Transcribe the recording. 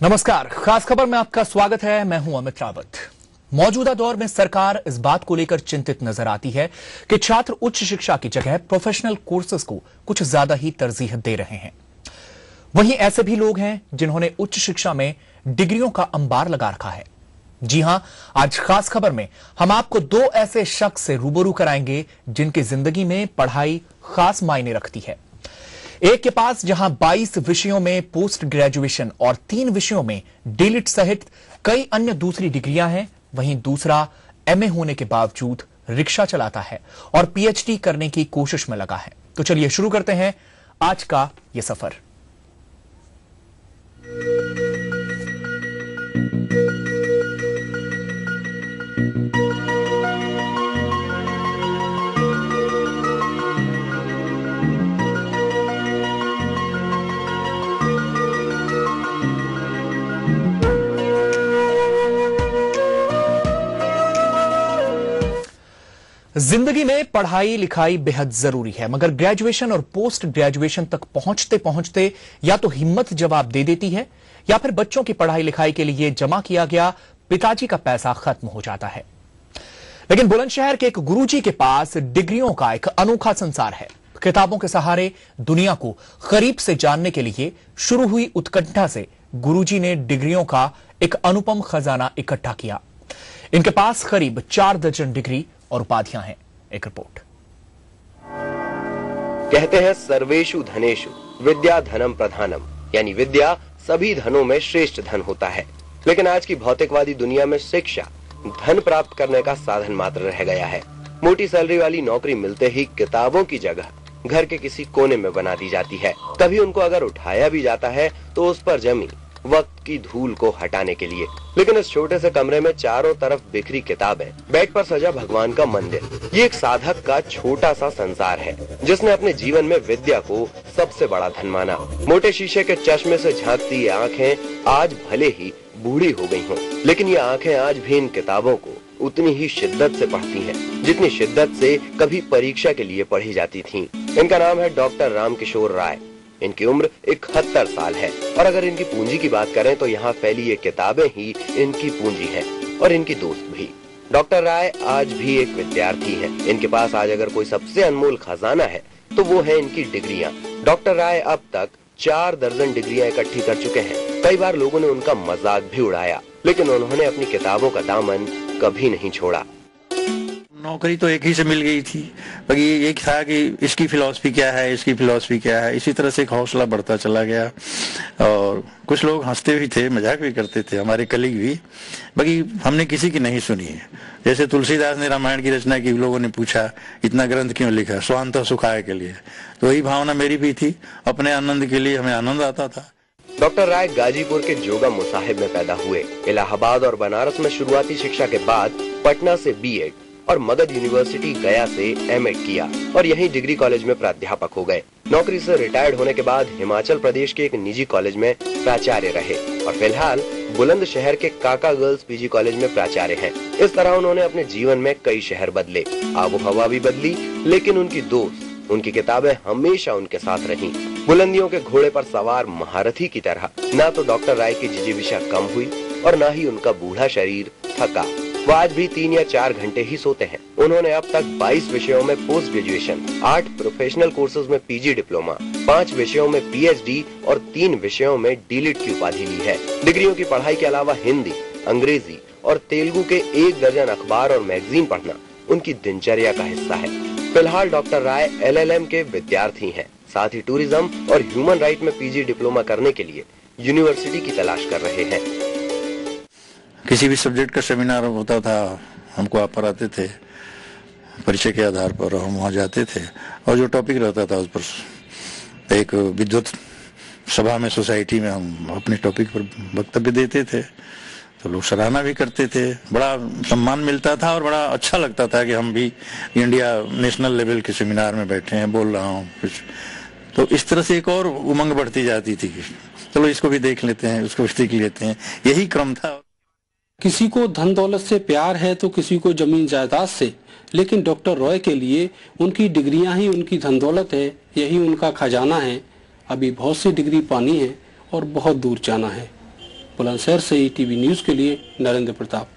नमस्कार, खास खबर में आपका स्वागत है। मैं हूं अमित रावत। मौजूदा दौर में सरकार इस बात को लेकर चिंतित नजर आती है कि छात्र उच्च शिक्षा की जगह प्रोफेशनल कोर्सेज को कुछ ज्यादा ही तरजीह दे रहे हैं। वहीं ऐसे भी लोग हैं जिन्होंने उच्च शिक्षा में डिग्रियों का अंबार लगा रखा है। जी हां, आज खास खबर में हम आपको दो ऐसे शख्स से रूबरू कराएंगे जिनकी जिंदगी में पढ़ाई खास मायने रखती है। एक के पास जहां 22 विषयों में पोस्ट ग्रेजुएशन और 3 विषयों में डीलिट सहित कई अन्य दूसरी डिग्रियां हैं, वहीं दूसरा एमए होने के बावजूद रिक्शा चलाता है और पीएचडी करने की कोशिश में लगा है। तो चलिए शुरू करते हैं आज का यह सफर। जिंदगी में पढ़ाई लिखाई बेहद जरूरी है, मगर ग्रेजुएशन और पोस्ट ग्रेजुएशन तक पहुंचते पहुंचते या तो हिम्मत जवाब दे देती है या फिर बच्चों की पढ़ाई लिखाई के लिए जमा किया गया पिताजी का पैसा खत्म हो जाता है। लेकिन बुलंदशहर के एक गुरुजी के पास डिग्रियों का एक अनोखा संसार है। किताबों के सहारे दुनिया को करीब से जानने के लिए शुरू हुई उत्कंठा से गुरुजी ने डिग्रियों का एक अनुपम खजाना इकट्ठा किया। इनके पास करीब 4 दर्जन डिग्री और उपाधियां हैं। एक रिपोर्ट। कहते हैं सर्वेषु धनेषु विद्या धनम प्रधानम, यानी विद्या सभी धनों में श्रेष्ठ धन होता है। लेकिन आज की भौतिकवादी दुनिया में शिक्षा धन प्राप्त करने का साधन मात्र रह गया है। मोटी सैलरी वाली नौकरी मिलते ही किताबों की जगह घर के किसी कोने में बना दी जाती है। कभी उनको अगर उठाया भी जाता है तो उस पर जमी वक्त की धूल को हटाने के लिए। लेकिन इस छोटे से कमरे में चारों तरफ बिखरी किताबें, बेड पर सजा भगवान का मंदिर, ये एक साधक का छोटा सा संसार है जिसने अपने जीवन में विद्या को सबसे बड़ा धन माना। मोटे शीशे के चश्मे से झांकती ये आंखें आज भले ही बूढ़ी हो गई हों, लेकिन ये आंखें आज भी इन किताबों को उतनी ही शिद्दत से पढ़ती हैं जितनी शिद्दत से कभी परीक्षा के लिए पढ़ी जाती थीं। इनका नाम है डॉक्टर रामकिशोर राय। इनकी उम्र 71 साल है और अगर इनकी पूंजी की बात करें तो यहाँ फैली ये किताबें ही इनकी पूंजी हैं और इनकी दोस्त भी। डॉक्टर राय आज भी एक विद्यार्थी हैं। इनके पास आज अगर कोई सबसे अनमोल खजाना है तो वो है इनकी डिग्रियां। डॉक्टर राय अब तक 4 दर्जन डिग्रियां इकट्ठी कर चुके हैं। कई बार लोगों ने उनका मजाक भी उड़ाया, लेकिन उन्होंने अपनी किताबों का दामन कभी नहीं छोड़ा। नौकरी तो एक ही से मिल गई थी, बाकी ये था कि इसकी फिलॉसफी क्या है, इसकी फिलॉसफी क्या है। इसी तरह से एक हौसला बढ़ता चला गया और कुछ लोग हंसते भी थे, मजाक भी करते थे, हमारे कलीग भी। बाकी हमने किसी की नहीं सुनी है। जैसे तुलसीदास ने रामायण की रचना की, लोगों ने पूछा इतना ग्रंथ क्यों लिखा, स्वांतः सुखाय के लिए। तो वही भावना मेरी भी थी, अपने आनंद के लिए हमें आनंद आता था। डॉक्टर राय गाजीपुर के जोगा मुसाहिब में पैदा हुए। इलाहाबाद और बनारस में शुरुआती शिक्षा के बाद पटना से बीएड और मगध यूनिवर्सिटी गया से एमएड किया और यहीं डिग्री कॉलेज में प्राध्यापक हो गए। नौकरी से रिटायर्ड होने के बाद हिमाचल प्रदेश के एक निजी कॉलेज में प्राचार्य रहे और फिलहाल बुलंदशहर के काका गर्ल्स पीजी कॉलेज में प्राचार्य हैं। इस तरह उन्होंने अपने जीवन में कई शहर बदले, आबो हवा भी बदली, लेकिन उनकी दोस्त, उनकी किताबें हमेशा उनके साथ रहीं। बुलंदियों के घोड़े पर सवार महारथी की तरह ना तो डॉक्टर राय की जिजीविषा कम हुई और ना ही उनका बूढ़ा शरीर थका। वो आज भी 3 या 4 घंटे ही सोते हैं। उन्होंने अब तक 22 विषयों में पोस्ट ग्रेजुएशन, 8 प्रोफेशनल कोर्सेज में पीजी डिप्लोमा, 5 विषयों में पीएचडी और 3 विषयों में डीलिट की उपाधि ली है। डिग्रियों की पढ़ाई के अलावा हिंदी, अंग्रेजी और तेलुगु के 1 दर्जन अखबार और मैगजीन पढ़ना उनकी दिनचर्या का हिस्सा है। फिलहाल डॉक्टर राय एलएलएम के विद्यार्थी हैं, साथ ही टूरिज्म और ह्यूमन राइट में पीजी डिप्लोमा करने के लिए यूनिवर्सिटी की तलाश कर रहे हैं। किसी भी सब्जेक्ट का सेमिनार होता था, हमको आप पर आते थे परिचय के आधार पर, हम वहाँ जाते थे और जो टॉपिक रहता था उस पर एक विद्वत सभा में, सोसाइटी में हम अपने टॉपिक पर वक्तव्य देते थे। तो लोग सराहना भी करते थे, बड़ा सम्मान मिलता था और बड़ा अच्छा लगता था कि हम भी इंडिया नेशनल लेवल के सेमिनार में बैठे हैं, बोल रहा हूँ कुछ। तो इस तरह से एक और उमंग बढ़ती जाती थी कि चलो इसको भी देख लेते हैं, उसको भी देख लेते हैं। यही क्रम था। किसी को धन दौलत से प्यार है तो किसी को जमीन जायदाद से, लेकिन डॉक्टर रॉय के लिए उनकी डिग्रियां ही उनकी धन दौलत है, यही उनका खजाना है। अभी बहुत सी डिग्री पानी है और बहुत दूर जाना है। बुलंदशहर से टीवी न्यूज के लिए नरेंद्र प्रताप।